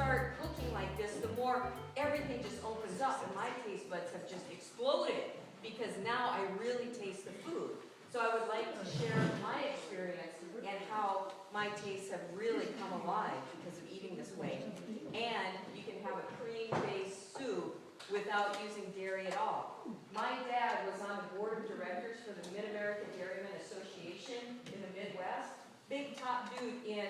start cooking like this, the more everything just opens up, and my taste buds have just exploded because now I really taste the food. So I would like to share my experience and how my tastes have really come alive because of eating this way. And you can have a cream-based soup without using dairy at all. My dad was on the board of directors for the Mid-American Dairymen Association in the Midwest. Big top dude in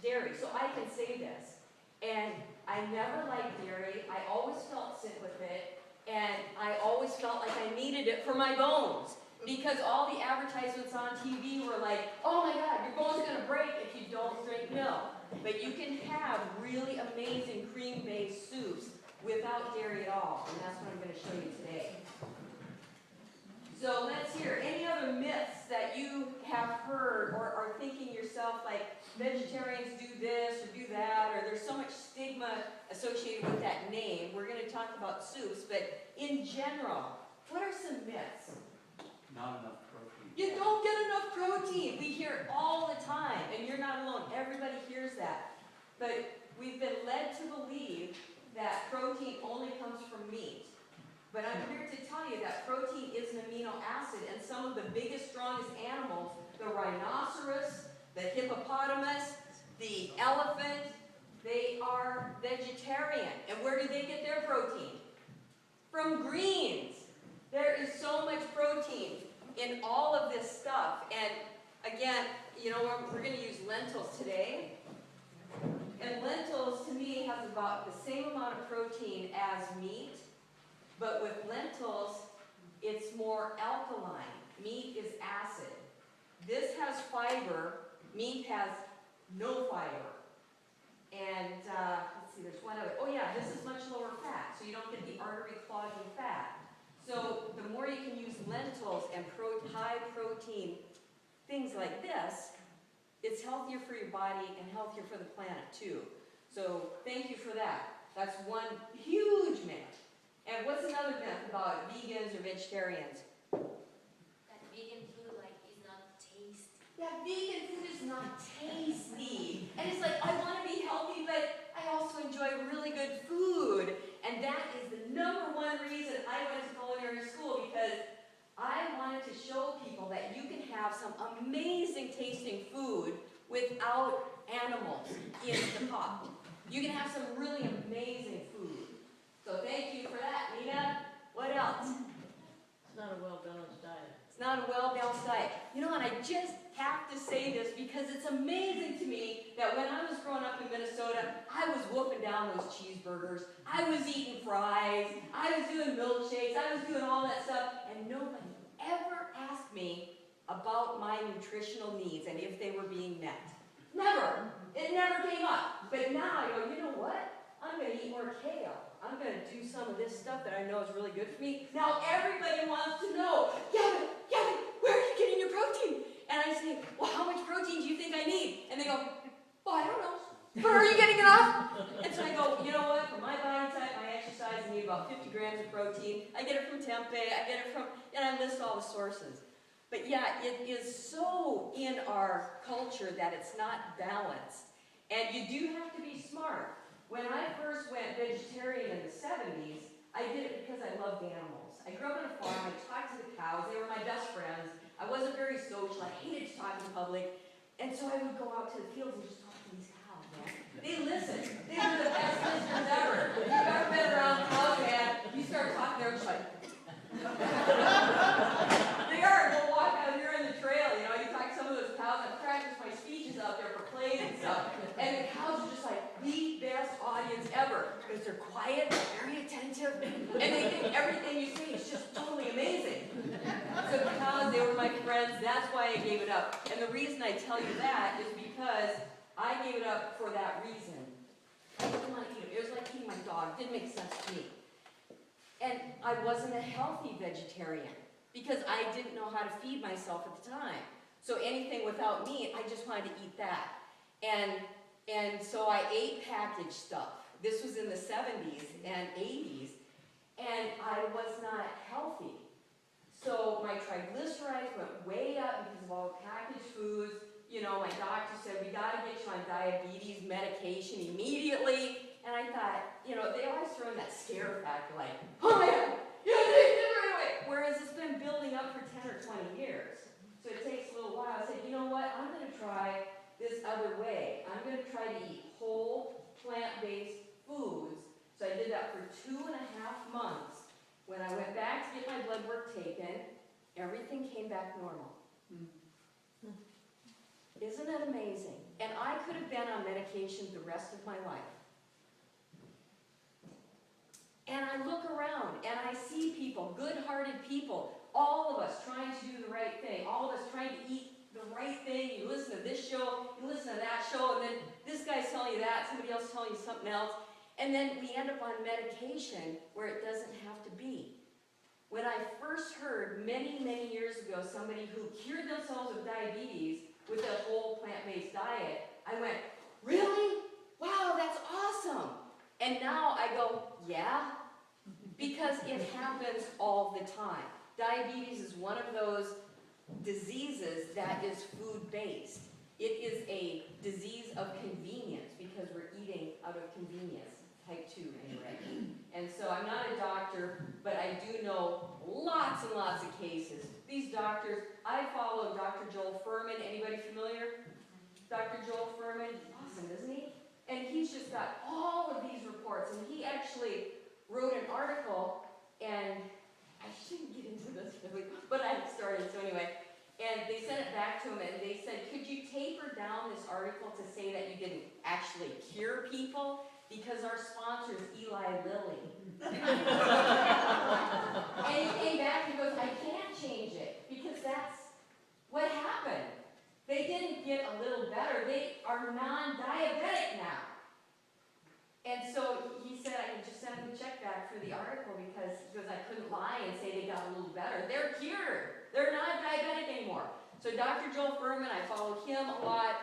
dairy, so I can say this. And I never liked dairy. I always felt sick with it. And I always felt like I needed it for my bones. Because all the advertisements on TV were like, oh my God, your bone's going to break if you don't drink milk. But you can have really amazing cream-based soups without dairy at all. And that's what I'm going to show you today. So let's hear any other myths that you have heard or are thinking yourself like vegetarians do this or do that, or there's so much stigma associated with that name. We're going to talk about soups, but in general, what are some myths? Not enough protein. You don't get enough protein. We hear it all the time, and you're not alone. Everybody hears that. But we've been led to believe that protein only comes from meat. But I'm here to tell you that protein is an amino acid, and some of the biggest, strongest animals, the rhinoceros, the hippopotamus, the elephant, they are vegetarian. And where do they get their protein? From greens. There is so much protein in all of this stuff. And again, you know, we're going to use lentils today. And lentils, to me, has about the same amount of protein as meat. But with lentils, it's more alkaline. Meat is acid. This has fiber. Meat has no fiber. And let's see, there's one other. Oh yeah, this is much lower fat, so you don't get the artery clogging fat. So the more you can use lentils and high protein things like this, it's healthier for your body and healthier for the planet too. So thank you for that. That's one huge myth. And what's another myth about vegans or vegetarians? That vegan food is not tasty. Yeah, vegan food is not tasty. And it's like, I want to be healthy, but I also enjoy really good food. And that is the number one reason I went to culinary school, because I wanted to show people that you can have some amazing tasting food without animals in the pot. You can have some really amazing food. So thank you for that, Nina. What else? It's not a well-balanced diet. It's not a well-balanced diet. You know, and I just have to say this because it's amazing to me that when I was growing up in Minnesota, I was wolfing down those cheeseburgers. I was eating fries. I was doing milkshakes. I was doing all that stuff. And nobody ever asked me about my nutritional needs and if they were being met. Never. It never came up. But now I go, you know what? I'm going to eat more kale. I'm going to do some of this stuff that I know is really good for me. Now everybody wants to know, Gavin, where are you getting your protein? And I say, well, how much protein do you think I need? And they go, well, I don't know. But are you getting enough? And so I go, you know what? For my body type, my exercise, I need about 50 grams of protein. I get it from tempeh. I get it from, and I list all the sources. But yeah, it is so in our culture that it's not balanced. And you do have to be smart. When I first went vegetarian in the 70s, I did it because I loved animals. I grew up on a farm. I talked to the cows. They were my best friends. I wasn't very social. I hated to talk in public. And so I would go out to the fields and just talk to these cows, man. They listen. They were the best listeners ever. If you've ever been around cows, man, you start talking, they're just like... They are. Go walk out here in the trail, you know. You talk to some of those cows. I practice my speeches out there for plays and stuff. And the cows are just like the best audience ever. Because they're quiet, very attentive, and they think everything you say is just totally amazing. So the cows, they were my friends. That's why I gave it up. And the reason I tell you that is because I gave it up for that reason. I didn't want to eat it. It was like eating my dog. It didn't make sense to me. And I wasn't a healthy vegetarian because I didn't know how to feed myself at the time. So anything without meat, I just wanted to eat that. And so I ate packaged stuff. This was in the 70s and 80s, and I was not healthy. So my triglycerides went way up because of all the packaged foods. You know, my doctor said, we got to get you on diabetes medication immediately. And I thought, you know, they always throw in that scare factor, like, oh man, yeah, they did it right away. Whereas it's been building up for 10 or 20 years. So it takes a little while. I said, you know what, I'm gonna try this other way. I'm gonna try to eat whole, plant-based foods. So I did that for 2.5 months. When I went back to get my blood work taken, everything came back normal. Isn't it amazing? And I could have been on medication the rest of my life. And I look around and I see people, good-hearted people, all of us trying to do the right thing, all of us trying to eat the right thing. You listen to this show, you listen to that show, and then this guy's telling you that, somebody else telling you something else. And then we end up on medication where it doesn't have to be. When I first heard many, many years ago somebody who cured themselves of diabetes with a whole plant-based diet, I went, really? Wow, that's awesome. And now I go, yeah, because it happens all the time. Diabetes is one of those diseases that is food-based. It is a disease of convenience because we're eating out of convenience, type 2 anyway. And so I'm not a doctor, but I do know lots and lots of cases. These doctors, I follow Dr. Joel Fuhrman. Anybody familiar? Dr. Joel Fuhrman, he's awesome, isn't he? And he's just got all of these reports, and he actually wrote an article, and I shouldn't get into this really, but I started, so anyway. And they sent it back to him, and they said, could you taper down this article to say that you didn't actually cure people? Because our sponsor is Eli Lilly. And he came back and goes, I can't change it, because that's what happened. They didn't get a little better. They are non-diabetic now. And so he said I could just send him a check back for the article because I couldn't lie and say they got a little better. They're cured. They're not diabetic anymore. So Dr. Joel Fuhrman, I follow him a lot.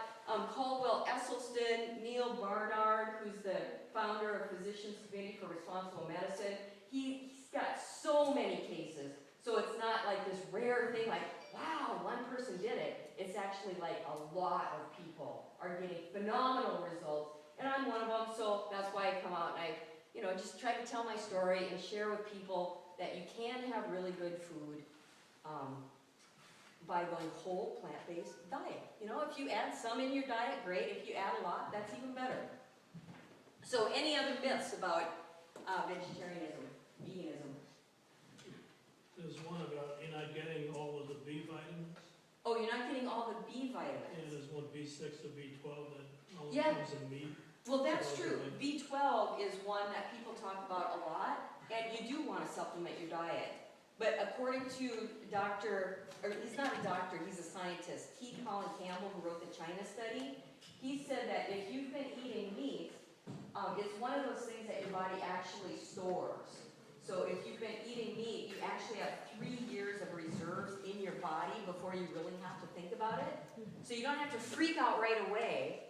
Caldwell Esselstyn, Neil Barnard, who's the founder of Physicians Committee for Responsible Medicine. He's got so many cases. So it's not like this rare thing like, wow, one person did it. It's actually like a lot of people are getting phenomenal results. And I'm one of them, so that's why I come out and I, just try to tell my story and share with people that you can have really good food by going whole plant-based diet. If you add some in your diet, great. If you add a lot, that's even better. So any other myths about vegetarianism, veganism? There's one about you're not getting all of the B vitamins. Oh, you're not getting all the B vitamins. And there's one B6 or B12 that only Yeah. comes in meat. Well, that's true. B12 is one that people talk about a lot, and you do want to supplement your diet. But according to he's not a doctor, he's a scientist, T. Colin Campbell, who wrote the China study, he said that if you've been eating meat, it's one of those things that your body actually stores. So if you've been eating meat, you actually have 3 years of reserves in your body before you really have to think about it. So you don't have to freak out right away.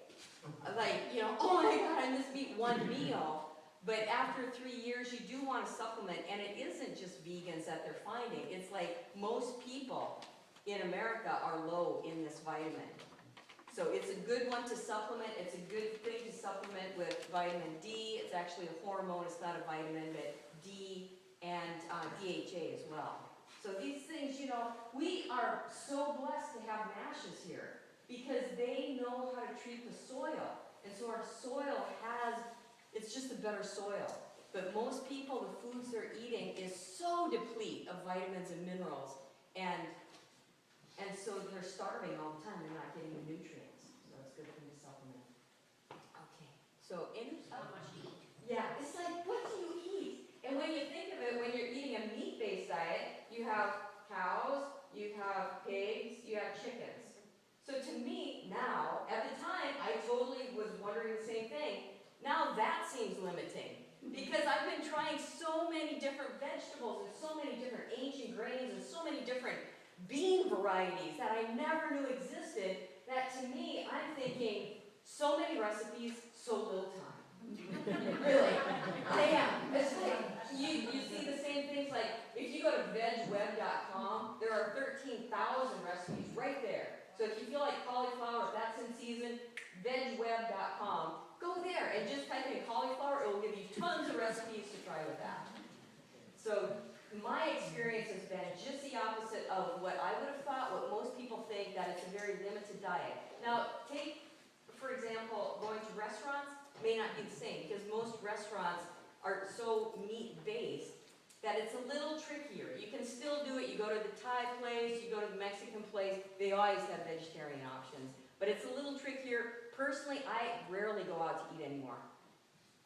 Like, oh my God, I missed one meal. But after 3 years, you do want to supplement. And it isn't just vegans that they're finding. It's like most people in America are low in this vitamin. So it's a good one to supplement. It's a good thing to supplement with vitamin D. It's actually a hormone. It's not a vitamin, but D and DHA as well. So these things, we are so blessed to have MASHes here because they know how to treat the soil. And so our soil it's just a better soil. But most people, the foods they're eating is so deplete of vitamins and minerals. And so they're starving all the time. They're not getting the nutrients. So it's a good thing to supplement. Okay. So How much to eat? yeah, it's like, what do you eat? And when you think of it, when you're eating a meat-based diet, you have cows, you have pigs, you have chickens. So to me, now, at the time, I totally was wondering the same thing. Now that seems limiting. Because I've been trying so many different vegetables and so many different ancient grains and so many different bean varieties that I never knew existed, that to me, I'm thinking, so many recipes, so little time. Really. Damn. It's like, you see the same things, like, if you go to vegweb.com, there are 13,000 recipes right there. So if you feel like cauliflower, if that's in season, vegweb.com, go there and just type in cauliflower, it diet. Now, take, for example, going to restaurants may not be the same, because most restaurants are so meat-based that it's a little trickier. You can still do it, you go to the Thai place, you go to the Mexican place, they always have vegetarian options. But it's a little trickier. Personally, I rarely go out to eat anymore.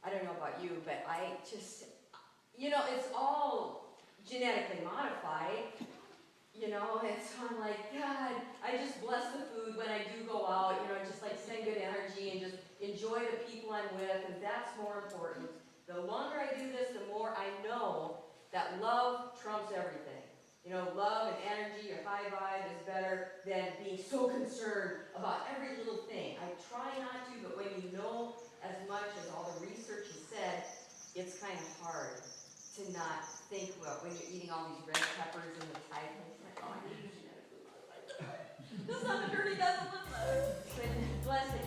I don't know about you, but I just, it's all genetically modified. And so I'm like, God, I just bless the food when I do go out, just like send good energy and just enjoy the people I'm with, and that's more important. The longer I do this, the more I know that love trumps everything. Love and energy, your high vibe is better than being so concerned about every little thing. I try not to, but when you know as much as all the research has said, it's kind of hard to not think about when you're eating all these red peppers and the Thai place. Like, oh, I need genetic food. This is not the dirty doesn't look better. But bless it.